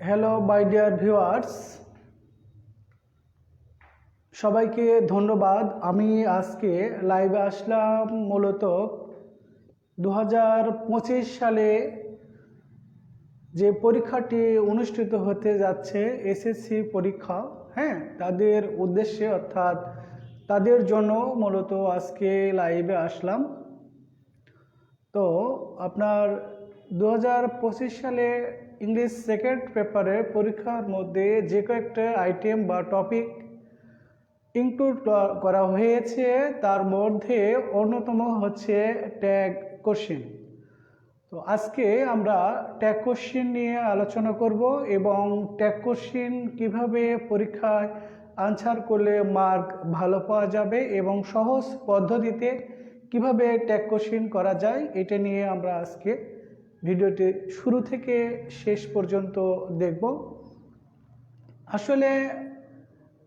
Hello my dear viewers, সবাইকে ধন্যবাদ। আমি আজকে লাইভে আসলাম মূলত 2025 সালে যে পরীক্ষাটি অনুষ্ঠিত হতে যাচ্ছে এসএসসি পরীক্ষা, তাদের উদ্দেশ্যে অর্থাৎ তাদের জন্য মূলত আজকে লাইভে আসলাম। তো আপনার 2025 সালে ইংলিশ সেকেন্ড পেপারের পরীক্ষার মধ্যে যে কয়েকটা আইটেম বা টপিক ইনক্লুড করা হয়েছে তার মধ্যে অন্যতম হচ্ছে ট্যাগ কোশ্চেন। তো আজকে আমরা ট্যাগ কোশ্চেন নিয়ে আলোচনা করব এবং ট্যাগ কোশ্চেন কিভাবে পরীক্ষায় আনসার করলে মার্ক ভালো পাওয়া যাবে এবং সহজ পদ্ধতিতে কিভাবে ট্যাগ কোশ্চেন করা যায় এটা নিয়ে আমরা আজকে ভিডিওটি শুরু থেকে শেষ পর্যন্ত দেখব। আসলে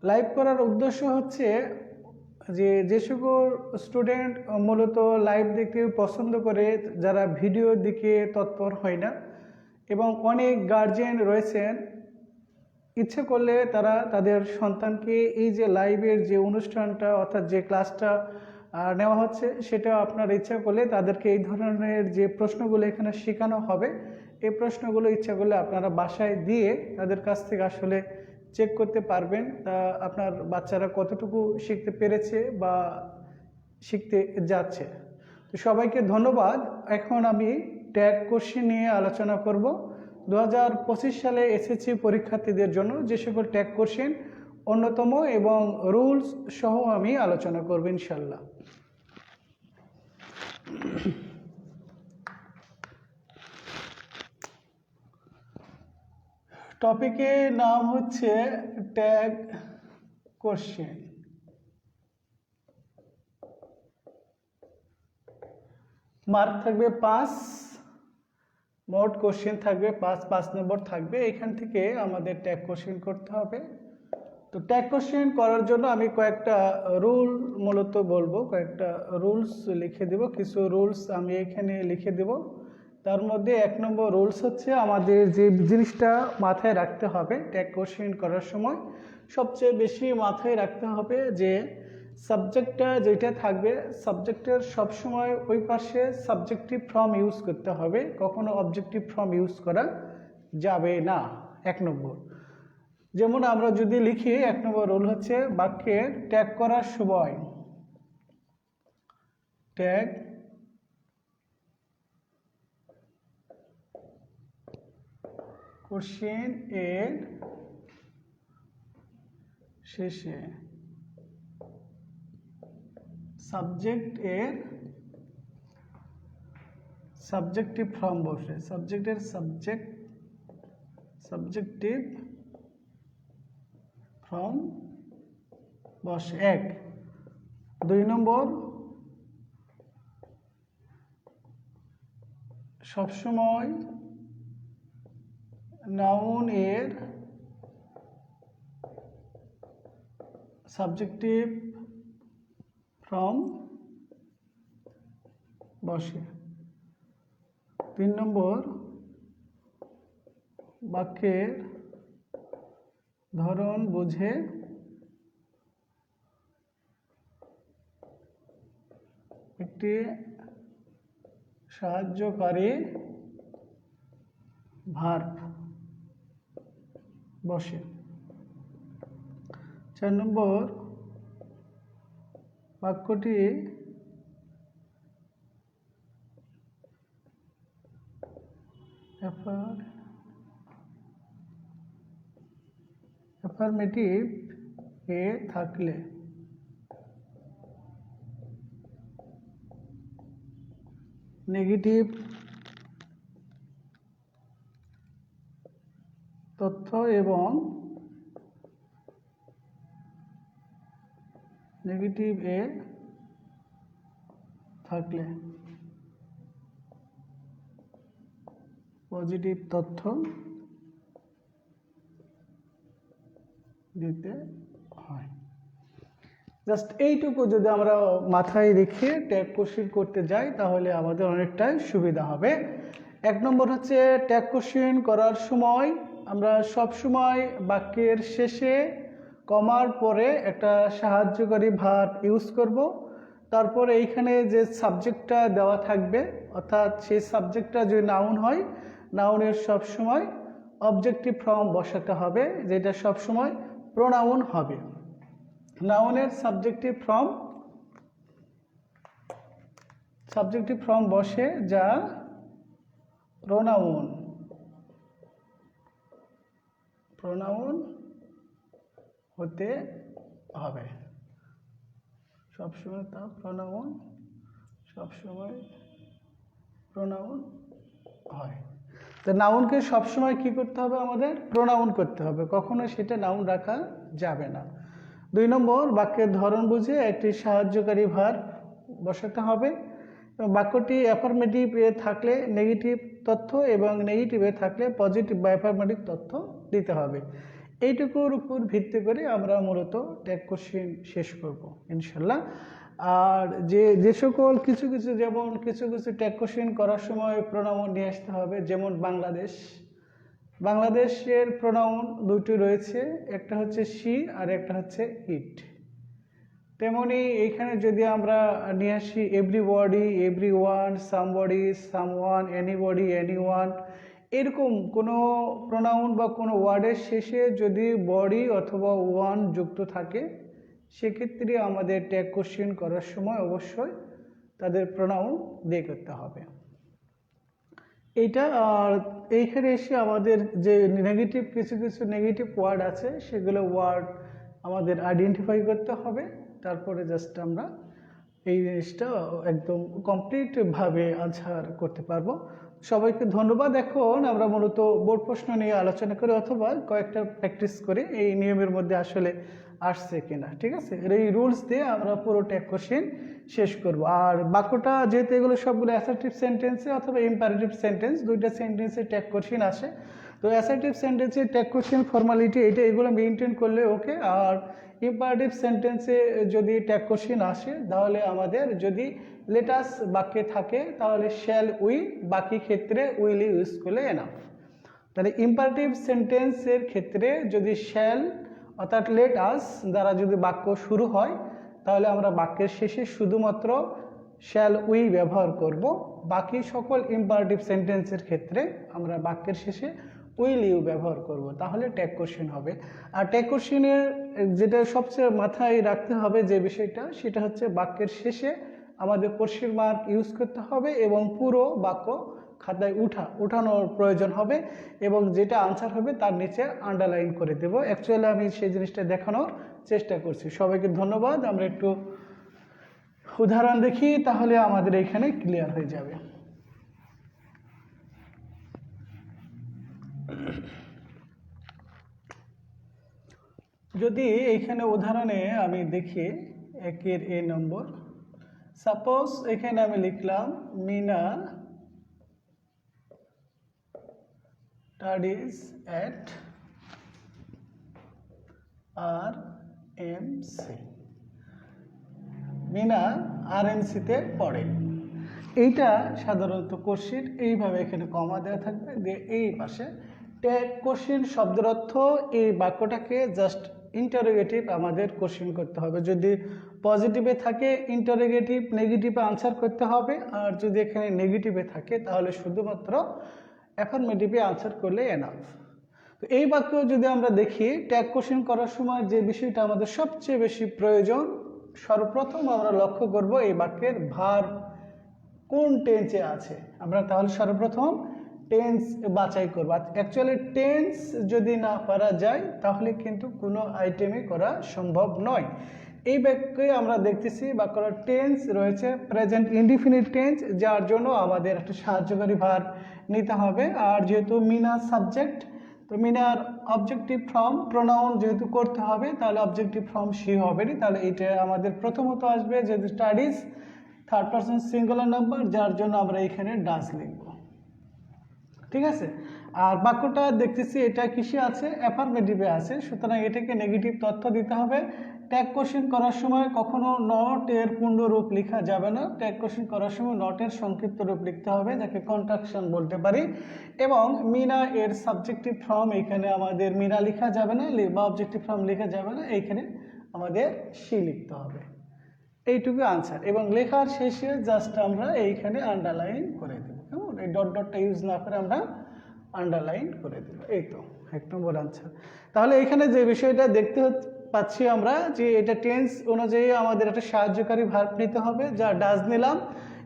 লাইভ করার উদ্দেশ্য হচ্ছে যে সকল স্টুডেন্ট মূলত লাইভ দেখতে পছন্দ করে, যারা ভিডিওর দিকে তৎপর হয় না, এবং অনেক গার্জিয়ান রয়েছেন ইচ্ছে করলে তারা তাদের সন্তানকে এই যে লাইভের যে অনুষ্ঠানটা অর্থাৎ যে ক্লাসটা নেওয়া হচ্ছে সেটা আপনার ইচ্ছা করলে তাদেরকে এই ধরনের যে প্রশ্নগুলো এখানে শেখানো হবে এই প্রশ্নগুলো ইচ্ছা করলে আপনারা বাসায় দিয়ে তাদের কাছ থেকে আসলে চেক করতে পারবেন আপনার বাচ্চারা কতটুকু শিখতে পেরেছে বা শিখতে যাচ্ছে। তো সবাইকে ধন্যবাদ। এখন আমি ট্যাগ কোশ্চেন নিয়ে আলোচনা করব। 2025 সালে এসএসসি পরীক্ষার্থীদের জন্য যে সকল ট্যাগ কোশ্চেন অন্যতম এবং রুলস সহ আমি আলোচনা করব ইনশাল্লাহ। টপিকের নাম হচ্ছে ট্যাগ কোশ্চেন। মার্ক থাকবে 5, মোট কোশ্চেন থাকবে 5 নম্বর থাকবে। এখান থেকে আমাদের ট্যাগ কোশ্চেন করতে হবে। তো ট্যাগ কোশ্চেন করার জন্য আমি কয়েকটা রুল মূলত বলবো, কয়েকটা রুলস লিখে দেব। কিছু রুলস আমি এখানে লিখে দেব। তার মধ্যে 1 নম্বর রুলস হচ্ছে আমাদের যে জিনিসটা মাথায় রাখতে হবে ট্যাগ কোশ্চেন করার সময়, সবচেয়ে বেশি মাথায় রাখতে হবে যে সাবজেক্টটা যেটা থাকবে সাবজেক্টের সবসময় ওই পাশে সাবজেক্টিভ ফর্ম ইউজ করতে হবে, কখনো অবজেক্টিভ ফর্ম ইউজ করা যাবে না। 1 নম্বর। যেমন আমরা যদি লিখি 1 নম্বর রুল হচ্ছে বাক্যের ট্যাগ করার সময় ট্যাগ কোশ্চেন এর শেষে সাবজেক্ট এর সাবজেক্টিভ ফর্ম বসে, সাবজেক্টের সাবজেক্টিভ ফর্ম বসে 1। 2 নম্বর, সবসময় নাউন এর সাবজেক্টিভ ফর্ম বসে। 3 নম্বর, বাক্যের ধরন বুঝে একটি সাহায্যকারী ভার্ব বসে। 4 নম্বর, বাক্যটি অ্যাফার্মেটিভ এ থাকলে নেগেটিভ তথ্য এবং নেগেটিভ এ থাকলে পজিটিভ তথ্য দিতে হয়। জাস্ট এইটুকু যদি আমরা মাথায় রেখে ট্যাগ কোশ্চেন করতে যাই তাহলে আমাদের অনেকটাই সুবিধা হবে। 1 নম্বর হচ্ছে ট্যাগ কোশ্চেন করার সময় আমরা সব সময় বাক্যের শেষে কমার পরে একটা সাহায্যকারী ভার্ব ইউজ করব। তারপরে এইখানে যে সাবজেক্টটা দেওয়া থাকবে, অর্থাৎ সেই সাবজেক্টটা যদি নাউন হয়, নাউনের সবসময় অবজেক্টিভ ফর্ম বসাতে হবে, যেটা সবসময় প্রোনাউন হবে। নাউনের সাবজেক্টিভ ফর্ম বসে যা প্রোনাউন হতে হবে সবসময়, তা সবসময় প্রোনাউন হয়। তো নাউনকে সবসময় কি করতে হবে, আমাদের প্রোনাউন করতে হবে, কখনো সেটা নাউন রাখা যাবে না। 2 নম্বর, বাক্যের ধরন বুঝে একটি সাহায্যকারী ভার্ব বসাতে হবে। বাক্যটি অ্যাফার্মেটিভে থাকলে নেগেটিভ তথ্য এবং নেগেটিভে থাকলে পজিটিভ বা অ্যাফার্মেটিভ তথ্য দিতে হবে। এইটুকুর উপর ভিত্তি করে আমরা মূলত ট্যাগ কোশ্চেন শেষ করব ইনশাল্লাহ। আর যে সকল কিছু ট্যাগ কোশ্চেন করার সময় প্রোনাউন নিয়ে আসতে হবে, যেমন বাংলাদেশের প্রোনাউন 2টি রয়েছে, একটা হচ্ছে শি আর একটা হচ্ছে ইট। তেমনি এইখানে যদি আমরা নিয়ে আসি everybody, everyone, somebody, someone, anybody, anyone, এরকম কোনো প্রোনাউন বা কোনো ওয়ার্ডের শেষে যদি বডি অথবা ওয়ান যুক্ত থাকে, সেক্ষেত্রে আমাদের ট্যাগ কোশ্চেন করার সময় অবশ্যই তাদের প্রোনাউন দিয়ে করতে হবে এইটা। আর এইখানে এসে আমাদের যে কিছু নেগেটিভ ওয়ার্ড আছে, সেগুলো ওয়ার্ড আমাদের আইডেন্টিফাই করতে হবে, তারপরে জাস্ট আমরা এই জিনিসটা একদম কমপ্লিটভাবে আনসার করতে পারবো। সবাইকে ধন্যবাদ। এখন আমরা মূলত বোর্ড প্রশ্ন নিয়ে আলোচনা করি অথবা কয়েকটা প্র্যাকটিস করে এই নিয়মের মধ্যে আসলে আসছে কিনা, ঠিক আছে। এই রুলস দিয়ে আমরা পুরো ট্যাগ কোশ্চেন শেষ করব। আর বাক্যটা যেহেতু এগুলো সবগুলো অ্যাসার্টিভ সেন্টেন্সে অথবা ইম্পারেটিভ সেন্টেন্স, 2টা সেন্টেন্সে ট্যাগ কোশ্চেন আসে। তো অ্যাসার্টিভ সেন্টেন্সে ট্যাগ কোশ্চেন ফর্মালিটি এগুলো মেনটেন করলে ওকে। আর ইম্পারেটিভ সেন্টেন্সে যদি ট্যাগ কোশ্চেন আসে, তাহলে আমাদের যদি লেটাস বাক্যে থাকে তাহলে শ্যাল উই, বাকি ক্ষেত্রে উইল ইউজ করলে এনাফ। তাহলে ইম্পারেটিভ সেন্টেন্সের ক্ষেত্রে যদি শ্যাল অর্থাৎ লেটাস দ্বারা যদি বাক্য শুরু হয়, তাহলে আমরা বাক্যের শেষে শুধুমাত্র শ্যাল উই ব্যবহার করব। বাকি সকল ইম্পারেটিভ সেন্টেন্সের ক্ষেত্রে আমরা বাক্যের শেষে উইল ইউ ব্যবহার করব, তাহলে ট্যাগ কোশ্চেন হবে। আর ট্যাগ কোশ্চেনের যেটা সবচেয়ে মাথায় রাখতে হবে যে বিষয়টা, সেটা হচ্ছে বাক্যের শেষে আমাদের কোশ্চেন মার্ক ইউজ করতে হবে এবং পুরো বাক্য খাতায় উঠানোর প্রয়োজন হবে, এবং যেটা আনসার হবে তার নিচে আন্ডারলাইন করে দেব। অ্যাকচুয়ালি আমি সেই জিনিসটা দেখানোর চেষ্টা করছি। সবাইকে ধন্যবাদ। আমরা একটু উদাহরণ দেখি, তাহলে আমাদের এখানে ক্লিয়ার হয়ে যাবে। যদি এইখানে উদাহরণে আমি দেখি 1-এর A নম্বর, সাপোজ এখানে আমি লিখলাম মিনা স্টাডিজ এট RMC। মিনা RMC-তে পড়ে। এইটা সাধারণত কোশ্চেন, এইভাবে এখানে কমা দেওয়া থাকবে, দিয়ে এই পাশে ট্যাগ কোশ্চেন শব্দের অর্থ এই বাক্যটাকে জাস্ট ইন্টারোগেটিভ আমাদের কোশ্চেন করতে হবে। যদি পজিটিভে থাকে ইন্টারোগেটিভ, নেগেটিভে আনসার করতে হবে। আর যদি এখানে নেগেটিভে থাকে তাহলে শুধুমাত্র অ্যাফার্মেটিভে আনসার করলে এনাফ। তো এই বাক্য যদি আমরা দেখি, ট্যাগ কোশ্চেন করার সময় যে বিষয়টা আমাদের সবচেয়ে বেশি প্রয়োজন, সর্বপ্রথম আমরা লক্ষ্য করব এই বাক্যের ভার্ব কোন টেন্সে আছে। আমরা তাহলে সর্বপ্রথম টেন্স বাছাই করব। অ্যাকচুয়ালি টেন্স যদি না পারা যায় তাহলে কিন্তু কোনো আইটেমই করা সম্ভব নয়। এই বাক্যে আমরা দেখতেছি বাক্যটার টেন্স রয়েছে প্রেজেন্ট ইনডিফিনিট টেন্স, যার জন্য আমাদের একটা সাহায্যকারী ভার্ব নিতে হবে। আর যেহেতু মিনা সাবজেক্ট, তো মিনার অবজেক্টিভ ফর্ম প্রোনাউন যেহেতু করতে হবে, তাহলে অবজেক্টিভ ফর্ম সি হবে না। তাহলে এটা আমাদের প্রথমত আসবে যেহেতু studies third person singular number, যার জন্য আমরা এখানে ডাজ লিখব, ঠিক আছে। আর বাক্যটা দেখতেছি এটা কিসে আছে, অ্যাফার্মেটিভে আছে, সুতরাং এটাকে নেগেটিভ তথ্য দিতে হবে। ট্যাগ কোশ্চেন করার সময় কখনো নট এর পূর্ণ রূপ লেখা যাবে না। ট্যাগ কোশ্চেন করার সময় নটের সংক্ষিপ্ত রূপ লিখতে হবে, যাকে কন্ট্রাকশন বলতে পারি। এবং মিনা এর সাবজেক্টিভ ফর্ম এখানে আমাদের মিনা লেখা যাবে না বা অবজেক্টিভ ফর্ম লেখা যাবে না, এইখানে আমাদের সি লিখতে হবে। এইটুকু আনসার। এবং লেখার শেষে জাস্ট আমরা এইখানে আন্ডারলাইন করে দেবো, কেমন? এই ডট ডটটা ইউজ না করে আমরা আন্ডারলাইন করে দেবো। এই তো 1 নম্বর আনসার। তাহলে এখানে যে বিষয়টা দেখতে পাচ্ছি আমরা যে এটা টেন্স অনুযায়ী আমাদের একটা সাহায্যকারী ভার্ব নিতে হবে, যা ডাজ নিলাম,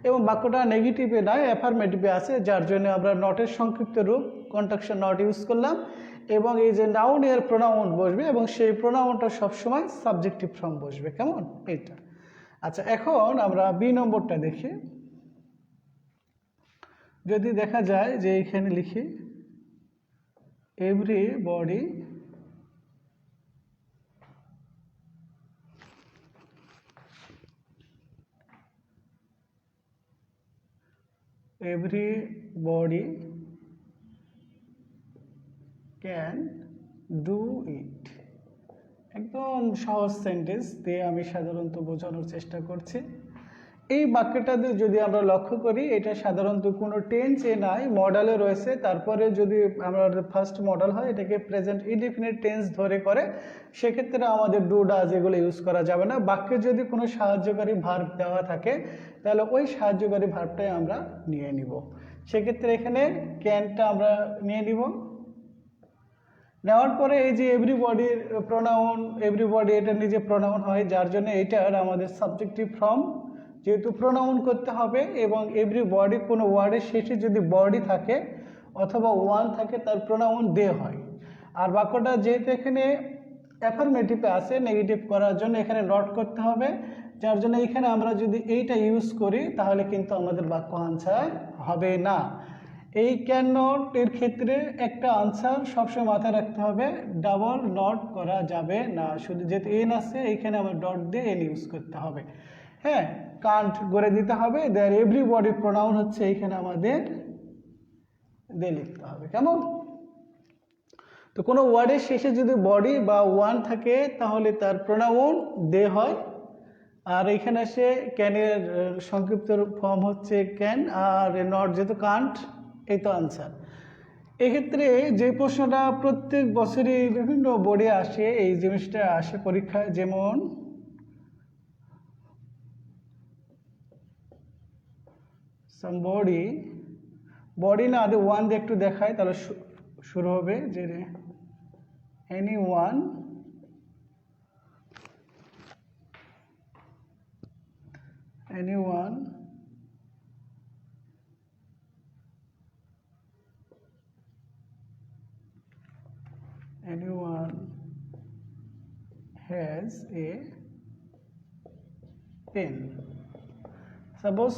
এবং বাক্যটা নেগেটিভে নয় অ্যাফার্মেটিভে আছে, যার জন্য আমরা নটের সংক্ষিপ্ত রূপ কন্ট্রাকশন নট ইউজ করলাম। এবং এই যে নাউন এর প্রোনাউন বসবে এবং সেই প্রোনাউনটা সবসময় সাবজেক্টিভ ফর্ম বসবে, কেমন? এইটা। আচ্ছা, এখন আমরা বি নম্বরটা দেখি। যদি দেখা যায় যে এখানে লিখি এভরিবডি ক্যান ডু ইট। একদম সহজ সেন্টেন্স দিয়ে আমি সাধারণত বোঝানোর চেষ্টা করছি। এই বাক্যটা যদি আমরা লক্ষ্য করি, এটা সাধারণত কোনো টেন্সে নাই, মডেলে রয়েছে। তারপরে যদি আমাদের ফার্স্ট মডেল হয়, এটাকে প্রেজেন্ট ইনডিফিনিট টেন্স ধরে করে, সেক্ষেত্রে আমাদের ডু ডাজ এগুলো ইউজ করা যাবে না। বাক্যে যদি কোনো সাহায্যকারী ভার্ব দেওয়া থাকে, তাহলে ওই সাহায্যকারী ভার্বটাই আমরা নিয়ে নিব। সেক্ষেত্রে এখানে ক্যানটা আমরা নিয়ে নিব। নেওয়ার পরে এই যে এভরিবডির প্রোনাউন, এভরিবডি এটা নিজে প্রোনাউন হয়, যার জন্য এটার আমাদের সাবজেক্টিভ ফর্ম যেহেতু প্রোনাউন করতে হবে। এবং এভরিবডি কোনো ওয়ার্ডের শেষে যদি বডি থাকে অথবা ওয়ান থাকে, তার প্রোনাউন দে হয়। আর বাক্যটা যেহেতু এখানে অ্যাফার্মেটিভে আছে, নেগেটিভ করার জন্য এখানে নট করতে হবে, যার জন্য এখানে আমরা যদি এইটা ইউজ করি তাহলে কিন্তু আমাদের বাক্য আনসার হবে না। এই ক্যান নট এর ক্ষেত্রে একটা আনসার সবসময় মাথায় রাখতে হবে, ডাবল নট করা যাবে না। শুধু যেহেতু এন আছে, এইখানে আমার ডট দিয়ে এন ইউজ করতে হবে। হ্যাঁ, কান্ট করে দিতে হবে। দেয়ার এভরিবডি প্রোনাউন হচ্ছে এইখানে আমাদের দে লিখতে হবে, কেমন? তো কোনো ওয়ার্ডের শেষে যদি বডি বা ওয়ান থাকে তাহলে তার প্রোনাউন দে হয়। আর এইখানে এসে ক্যানের সংক্ষিপ্ত ফর্ম হচ্ছে ক্যান, আর নট যেহেতু কান্ট। এই তো আনসার। এক্ষেত্রে যে প্রশ্নটা প্রত্যেক বছরই বিভিন্ন বোর্ডে আসে, এই জিনিসটা আসে পরীক্ষায়, যেমন সামবডি, বডি না আদে ওয়ান দিয়ে একটু দেখায়, তাহলে শুরু হবে যে anyone has a pen. Suppose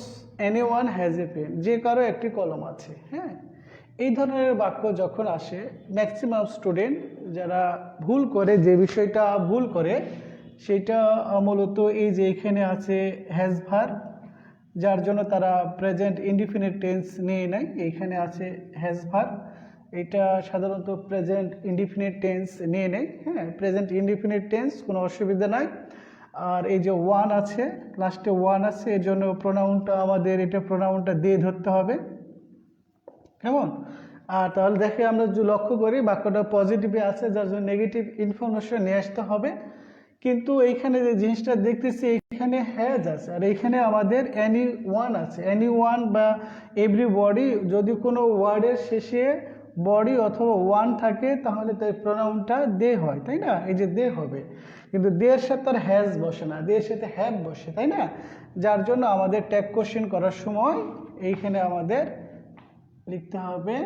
anyone has a pen, যে কারো একটি কলম আছে। হ্যাঁ, এই ধরনের বাক্য যখন আসে, ম্যাক্সিমাম স্টুডেন্ট যারা ভুল করে, যে বিষয়টা ভুল করে সেটা মূলত এই যে এখানে আছে হ্যাজ ভার্ব, যার জন্য তারা প্রেজেন্ট ইনডিফিনিট টেন্স নিয়ে নেয়। এইখানে আছে হ্যাজ ভার্ব, এটা সাধারণত প্রেজেন্ট ইনডিফিনিট টেন্স নিয়ে নেয়। হ্যাঁ, প্রেজেন্ট ইনডিফিনিট টেন্স, কোনো অসুবিধা নাই। আর এই যে ওয়ান আছে, লাস্টে ওয়ান আছে, এর জন্য প্রোনাউনটা আমাদের এটা প্রোনাউনটা দিয়ে ধরতে হবে, কেমন? আর তাহলে দেখে আমরা যদি লক্ষ্য করি বাক্যটা পজিটিভে আছে, যার জন্য নেগেটিভ ইনফরমেশন নিয়ে আসতে হবে। কিন্তু এইখানে যে জিনিসটা দেখতেছি, এইখানে হ্যাজ আছে আর এইখানে আমাদের এনি ওয়ান আছে। এনি ওয়ান বা এভরিবডি, যদি কোনো ওয়ার্ডের শেষে বডি অথবা ওয়ান থাকে তাহলে তাই প্রোনাউনটা দে হয়, তাই না? এই যে দে হবে, কিন্তু দের সাথে আর হ্যাজ বসে না, দের সাথে হ্যাভ বসে, তাই না? যার জন্য আমাদের ট্যাগ কোশ্চেন করার সময় এইখানে আমাদের লিখতে হবে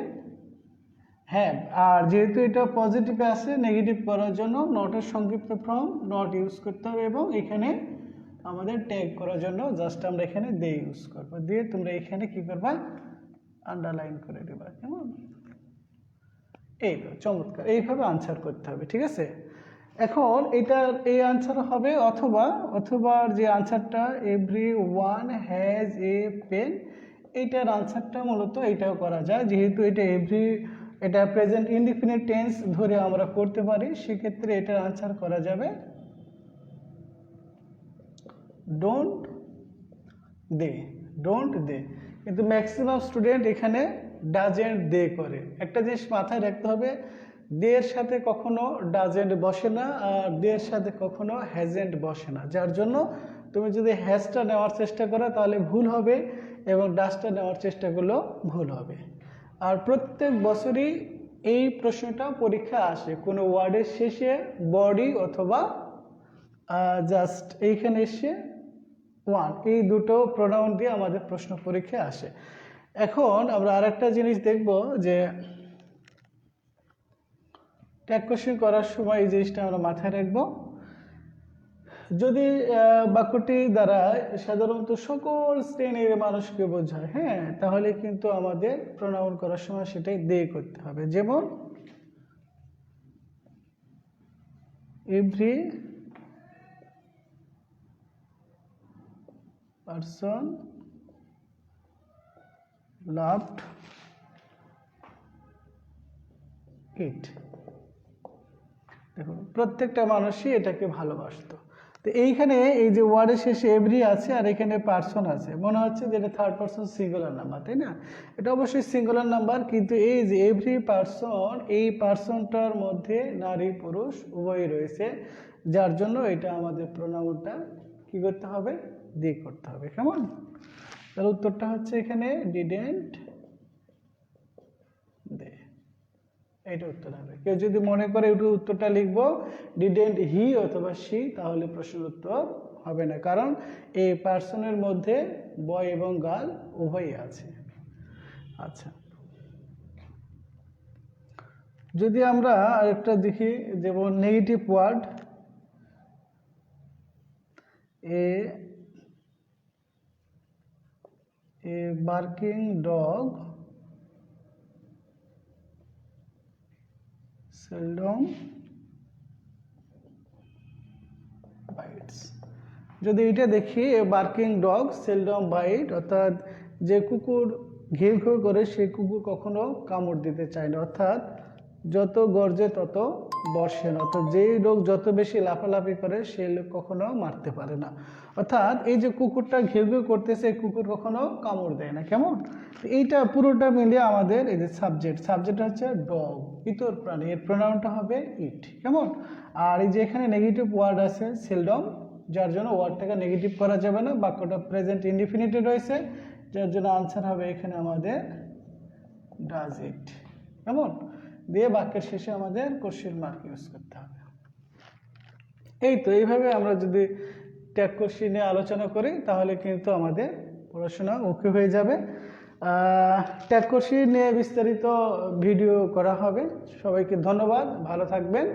হ্যাভ। আর যেহেতু এটা পজিটিভে আছে, নেগেটিভ করার জন্য নটের সংক্ষিপ্ত ফর্ম নট ইউজ করতে হবে। এবং এখানে আমাদের ট্যাগ করার জন্য জাস্ট আমরা এখানে দে ইউজ করবো, দিয়ে তোমরা এখানে কি করবা, আন্ডারলাইন করে দেবা, কেমন? এই তো চমৎকার, এইভাবে আনসার করতে হবে, ঠিক আছে? এখন এটার এই আনসার হবে অথবা যে আনসারটা every one has a pen, এইটার আনসারটা মূলত এইটাও করা যায়। যেহেতু এটা প্রেজেন্ট ইনডিফিনিট টেন্স ধরে আমরা করতে পারি, সেক্ষেত্রে এটার আনসার করা যাবে ডোন্ট দে, ডোন্ট দে, কিন্তু ম্যাক্সিমাম স্টুডেন্ট এখানে ডাজেন্ট দে করে। একটা জিনিস মাথায় রাখতে হবে, দে এর সাথে কখনো ডাজেন্ট বসে না, আর দে এর সাথে কখনো হ্যাজেন্ট বসে না, যার জন্য তুমি যদি হ্যাজটা নেওয়ার চেষ্টা করো তাহলে ভুল হবে, এবং ডাজটা নেওয়ার চেষ্টা করলেও ভুল হবে। আর প্রত্যেক বছরই এই প্রশ্নটা পরীক্ষা আসে, কোনো ওয়ার্ডের শেষে বডি অথবা জাস্ট এইখানে এসে ওয়ান, এই দুটো প্রোনাউন দিয়ে আমাদের প্রশ্ন পরীক্ষায় আসে। এখন আমরা আরেকটা জিনিস দেখব যে ট্যাগ কোশ্চেন করার সময় এই জিনিসটা আমরা মাথায় রাখবো, যদি বাক্যটি দ্বারা সাধারণত সকল শ্রেণীর মানুষকে বোঝায়, হ্যাঁ, তাহলে কিন্তু আমাদের প্রোনাউন করার সময় সেটাই দে করতে হবে। যেমন এভরি পারসন লাভড ইট, দেখুন প্রত্যেকটা মানুষই এটাকে ভালোবাসতো। তো এইখানে এই যে ওয়ার্ডের শেষে এভরি আছে আর এখানে পারসন আছে, মনে হচ্ছে যে এটা থার্ড পারসন সিঙ্গুলার নাম্বার, তাই না? এটা অবশ্যই সিঙ্গুলার নাম্বার, কিন্তু এই যে এভরি পারসন, এই পারসনটার মধ্যে নারী পুরুষ উভয়ই রয়েছে, যার জন্য এটা আমাদের প্রোনাউনটা কি করতে হবে, দে করতে হবে। কেমন? তার উত্তরটা হচ্ছে এখানে ডিডেন্ট দে, এটা উত্তর হবে। কেউ যদি মনে করে একটু উত্তরটা লিখবো ডিডেন্ট হি অথবা সি, তাহলে প্রশ্নের উত্তর হবে না, কারণ এই পার্সনের মধ্যে বয় এবং গার্ল উভয়ই আছে। আচ্ছা, যদি আমরা আরেকটা দেখি, যেমন negative word, a barking dog seldom bites, যদি এটা দেখি বার্কিং ডগ সেলডম বাইট, অর্থাৎ যে কুকুর ঘেউ ঘেউ করে সেই কুকুর কখনো কামড় দিতে চায় না, অর্থাৎ যত গর্জে তত বর্ষে না, অর্থাৎ যেই লোক যত বেশি লাফালাফি করে সেই লোক কখনো মারতে পারে না। অর্থাৎ এই যে কুকুরটা ঘেউ ঘেউ করতেছে, কুকুর কখনো কামড় দেয় না। কেমন? এইটা পুরোটা মিলিয়ে আমাদের এই যে সাবজেক্ট হচ্ছে ডগ, ইতর প্রাণী, এর প্রোনাউনটা হবে ইট। কেমন? আর এই যে এখানে নেগেটিভ ওয়ার্ড আছে সেলডম, যার জন্য ওয়ার্ডটাকে নেগেটিভ করা যাবে না, বাক্যটা প্রেজেন্ট ইনডিফিনিটে রয়েছে, যার জন্য আনসার হবে এখানে আমাদের ডাজ ইট। কেমন? দিয়ে বাক্যের শেষে আমাদের কোশ্চেন মার্ক ইউজ করতে হবে। এই তো এইভাবে আমরা যদি ট্যাগ কোশ্চেন নিয়ে আলোচনা করি তাহলে কিন্তু আমাদের পড়াশোনা ওকে হয়ে যাবে। ট্যাগ কোশ্চেন নিয়ে বিস্তারিত ভিডিও করা হবে। সবাইকে ধন্যবাদ, ভালো থাকবেন।